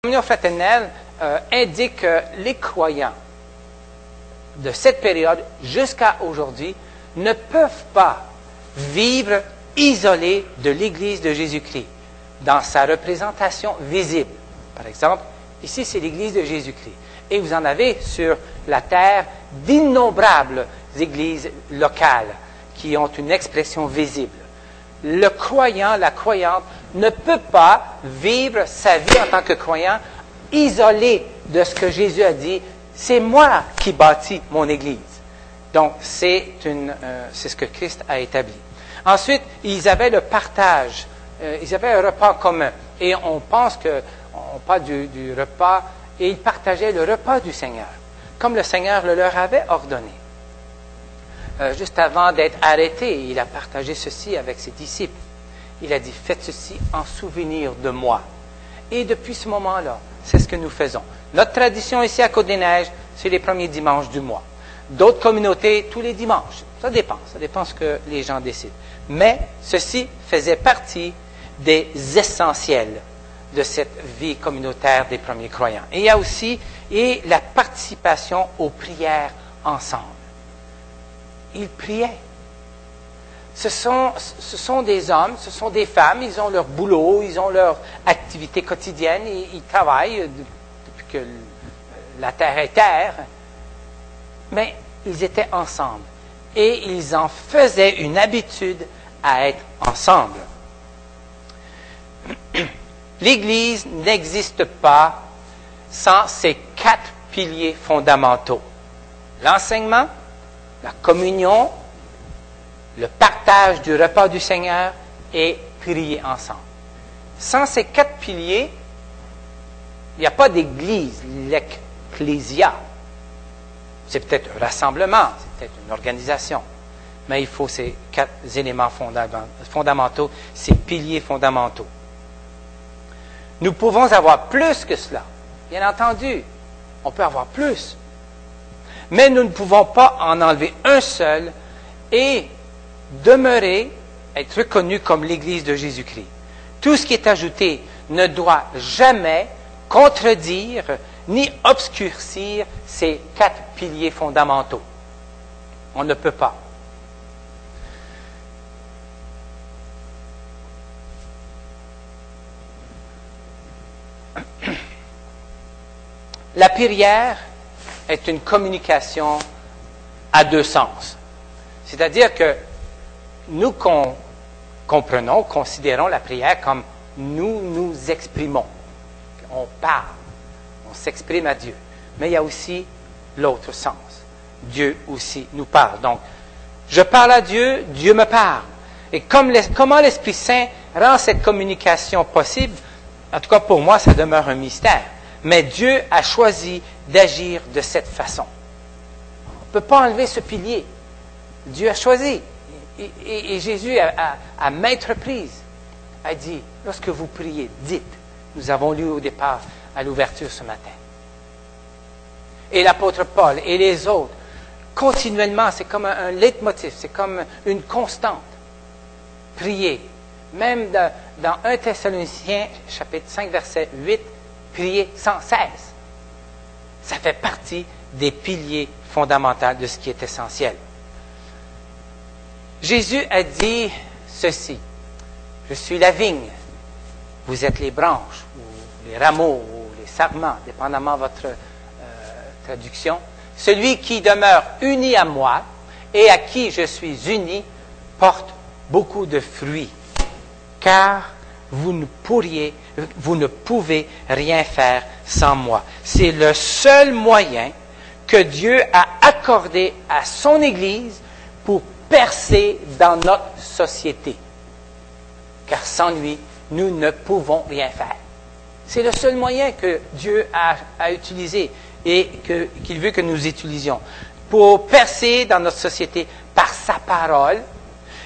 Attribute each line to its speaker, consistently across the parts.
Speaker 1: La communion fraternelle indique que les croyants de cette période jusqu'à aujourd'hui ne peuvent pas vivre isolés de l'Église de Jésus-Christ dans sa représentation visible. Par exemple, ici c'est l'Église de Jésus-Christ. Et vous en avez sur la terre d'innombrables églises locales qui ont une expression visible. Le croyant, la croyante, ne peut pas vivre sa vie en tant que croyant isolé de ce que Jésus a dit. C'est moi qui bâtis mon Église. Donc, c'est ce que Christ a établi. Ensuite, ils avaient le partage. Ils avaient un repas commun. Et on pense on parle du repas, et ils partageaient le repas du Seigneur, comme le Seigneur le leur avait ordonné. Juste avant d'être arrêté, il a partagé ceci avec ses disciples. Il a dit, faites ceci en souvenir de moi. Et depuis ce moment-là, c'est ce que nous faisons. Notre tradition ici à Côte-des-Neiges, c'est les premiers dimanches du mois. D'autres communautés, tous les dimanches. Ça dépend ce que les gens décident. Mais ceci faisait partie des essentiels de cette vie communautaire des premiers croyants. Et il y a aussi la participation aux prières ensemble. Ils priaient. Ce sont des hommes, ce sont des femmes, ils ont leur boulot, ils ont leur activité quotidienne, ils travaillent depuis que la terre est terre, mais ils étaient ensemble. Et ils en faisaient une habitude à être ensemble. L'Église n'existe pas sans ces 4 piliers fondamentaux. L'enseignement, la communion, le partage du repas du Seigneur et prier ensemble. Sans ces 4 piliers, il n'y a pas d'église, l'ecclésia. C'est peut-être un rassemblement, c'est peut-être une organisation, mais il faut ces 4 éléments fondamentaux, ces piliers fondamentaux. Nous pouvons avoir plus que cela. Bien entendu, on peut avoir plus. Mais nous ne pouvons pas en enlever un seul et demeurer, être reconnu comme l'Église de Jésus-Christ. Tout ce qui est ajouté ne doit jamais contredire ni obscurcir ces 4 piliers fondamentaux. On ne peut pas. La prière est une communication à 2 sens. C'est-à-dire que nous comprenons, considérons la prière comme nous exprimons. On parle, on s'exprime à Dieu. Mais il y a aussi l'autre sens. Dieu aussi nous parle. Donc, je parle à Dieu, Dieu me parle. Et comment l'Esprit Saint rend cette communication possible, en tout cas pour moi, ça demeure un mystère. Mais Dieu a choisi d'agir de cette façon. On ne peut pas enlever ce pilier. Dieu a choisi. Et Jésus, à maintes reprises, a dit, lorsque vous priez, dites. Nous avons lu au départ, à l'ouverture ce matin. Et l'apôtre Paul et les autres, continuellement, c'est comme un leitmotiv, c'est comme une constante. Priez. Même dans 1 Thessaloniciens, chapitre 5, verset 8, priez sans cesse. Ça fait partie des piliers fondamentaux de ce qui est essentiel. Jésus a dit ceci, je suis la vigne, vous êtes les branches, ou les rameaux, ou les sarments, dépendamment de votre traduction. Celui qui demeure uni à moi et à qui je suis uni porte beaucoup de fruits, car vous ne pouvez rien faire sans moi. C'est le seul moyen que Dieu a accordé à son Église pour percer dans notre société. Car sans lui, nous ne pouvons rien faire. C'est le seul moyen que Dieu a utilisé et qu'il veut que nous utilisions pour percer dans notre société par sa parole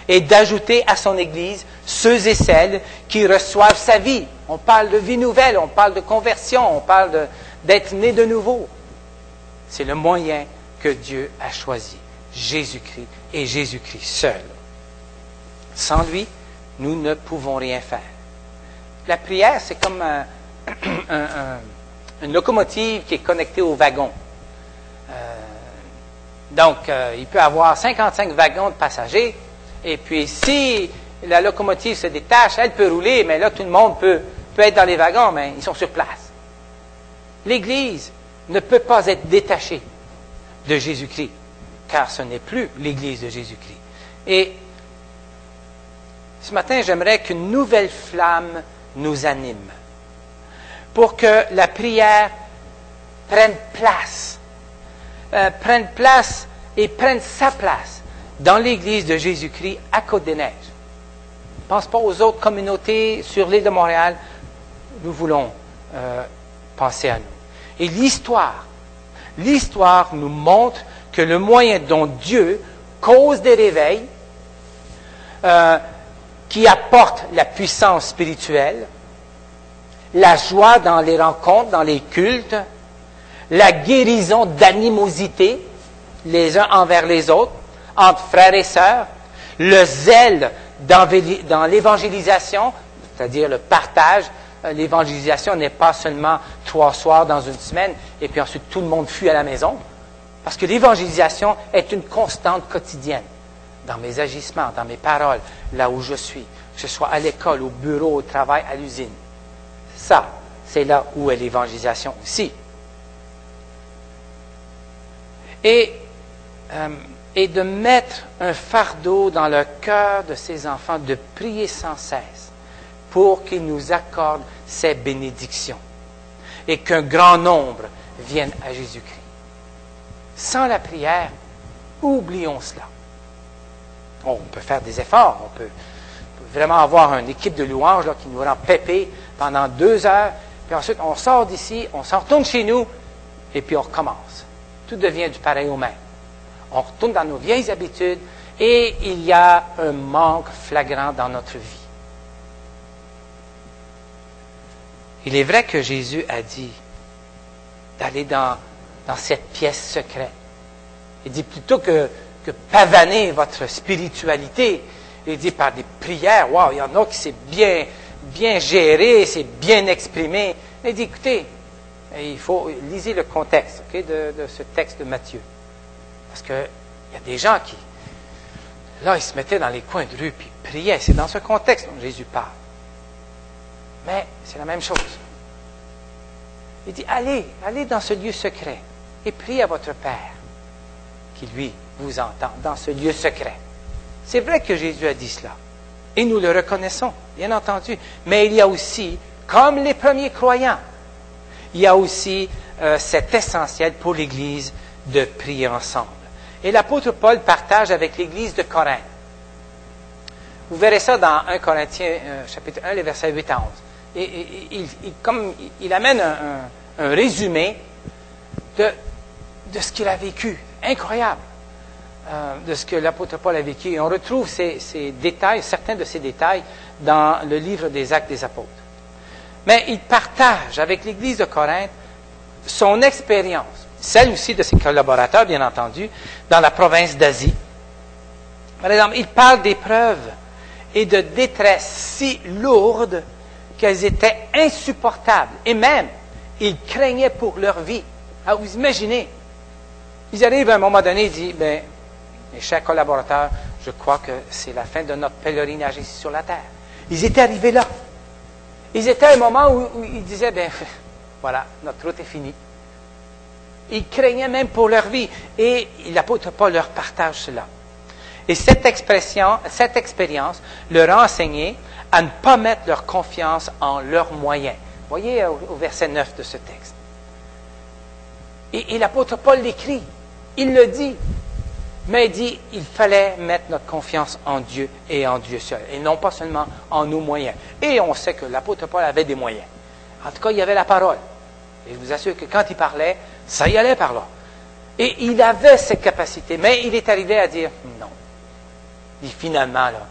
Speaker 1: et d'ajouter à son Église ceux et celles qui reçoivent sa vie. On parle de vie nouvelle, on parle de conversion, on parle d'être né de nouveau. C'est le moyen que Dieu a choisi. Jésus-Christ et Jésus-Christ seul. Sans lui, nous ne pouvons rien faire. La prière, c'est comme une locomotive qui est connectée au wagon. Donc, il peut avoir 55 wagons de passagers, et puis si la locomotive se détache, elle peut rouler, mais là, tout le monde peut être dans les wagons, mais ils sont sur place. L'Église ne peut pas être détachée de Jésus-Christ, car ce n'est plus l'Église de Jésus-Christ. Et ce matin, j'aimerais qu'une nouvelle flamme nous anime, pour que la prière prenne place et prenne sa place dans l'Église de Jésus-Christ à Côte-des-Neiges. Ne pense pas aux autres communautés sur l'île de Montréal. Nous voulons penser à nous. Et l'histoire nous montre que le moyen dont Dieu cause des réveils, qui apportent la puissance spirituelle, la joie dans les rencontres, dans les cultes, la guérison d'animosité les uns envers les autres, entre frères et sœurs, le zèle dans l'évangélisation, c'est-à-dire le partage. L'évangélisation n'est pas seulement 3 soirs dans une semaine et puis ensuite tout le monde fuit à la maison, parce que l'évangélisation est une constante quotidienne dans mes agissements, dans mes paroles, là où je suis, que ce soit à l'école, au bureau, au travail, à l'usine. Ça, c'est là où est l'évangélisation aussi. Et de mettre un fardeau dans le cœur de ces enfants, de prier sans cesse pour qu'ils nous accordent ces bénédictions et qu'un grand nombre viennent à Jésus-Christ. Sans la prière, oublions cela. On peut faire des efforts, on peut vraiment avoir une équipe de louanges là, qui nous rend pépés pendant 2 heures, puis ensuite on sort d'ici, on s'en retourne chez nous, et puis on recommence. Tout devient du pareil au même. On retourne dans nos vieilles habitudes, et il y a un manque flagrant dans notre vie. Il est vrai que Jésus a dit d'aller dans cette pièce secrète. Il dit plutôt que pavaner votre spiritualité, il dit par des prières. Wow, il y en a qui c'est bien géré, c'est bien exprimé. Il dit, écoutez, il faut lisez le contexte de ce texte de Matthieu. Parce qu'il y a des gens qui, là, ils se mettaient dans les coins de rue puis priaient. C'est dans ce contexte dont Jésus parle. Mais c'est la même chose. Il dit, allez dans ce lieu secret et priez à votre Père qui, lui, vous entend dans ce lieu secret. C'est vrai que Jésus a dit cela. Et nous le reconnaissons, bien entendu. Mais il y a aussi, comme les premiers croyants, il y a aussi cet essentiel pour l'Église de prier ensemble. Et l'apôtre Paul partage avec l'Église de Corinthe. Vous verrez ça dans 1 Corinthiens, chapitre 1, les versets 8 à 11. Et il amène un résumé de ce qu'il a vécu. Incroyable. De ce que l'apôtre Paul a vécu. Et on retrouve ces détails, certains de ces détails, dans le livre des Actes des Apôtres. Mais il partage avec l'Église de Corinthe son expérience, celle aussi de ses collaborateurs, bien entendu, dans la province d'Asie. Par exemple, il parle d'épreuves et de détresse si lourdes qu'elles étaient insupportables. Et même, ils craignaient pour leur vie. Alors, vous imaginez, ils arrivent à un moment donné, ils disent, mes chers collaborateurs, je crois que c'est la fin de notre pèlerinage ici sur la terre. Ils étaient arrivés là. Ils étaient à un moment où ils disaient, voilà, notre route est finie. Ils craignaient même pour leur vie. Et l'apôtre Paul leur partage cela. Et cette expérience leur a enseigné à ne pas mettre leur confiance en leurs moyens. Voyez au verset 9 de ce texte. Et l'apôtre Paul l'écrit. Il le dit. Mais il dit, il fallait mettre notre confiance en Dieu et en Dieu seul. Et non pas seulement en nos moyens. Et on sait que l'apôtre Paul avait des moyens. En tout cas, il y avait la parole. Et je vous assure que quand il parlait, ça y allait par là. Et il avait cette capacité. Mais il est arrivé à dire, non. Il dit, finalement, là,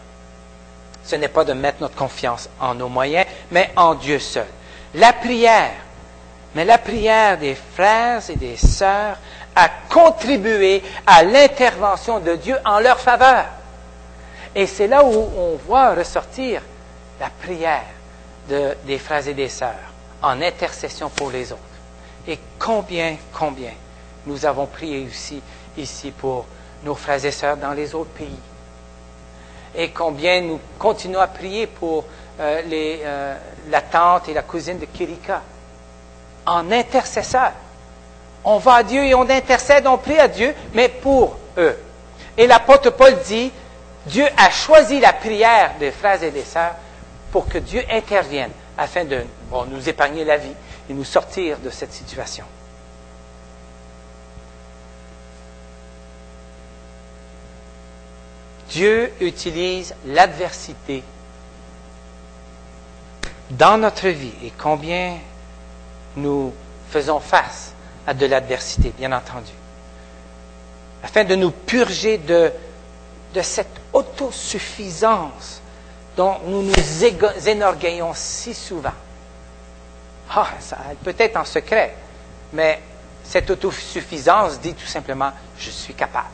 Speaker 1: ce n'est pas de mettre notre confiance en nos moyens, mais en Dieu seul. La prière, mais la prière des frères et des sœurs a contribué à l'intervention de Dieu en leur faveur. Et c'est là où on voit ressortir la prière des frères et des sœurs en intercession pour les autres. Et combien nous avons prié ici pour nos frères et sœurs dans les autres pays. Et combien nous continuons à prier pour la tante et la cousine de Kirika, en intercesseur. On va à Dieu et on intercède, on prie à Dieu, mais pour eux. Et l'apôtre Paul dit, Dieu a choisi la prière des frères et des sœurs pour que Dieu intervienne afin de nous épargner la vie et nous sortir de cette situation. Dieu utilise l'adversité dans notre vie et combien nous faisons face à de l'adversité, bien entendu, afin de nous purger de cette autosuffisance dont nous nous énorgueillons si souvent. Ça peut être en secret, mais cette autosuffisance dit tout simplement « je suis capable ».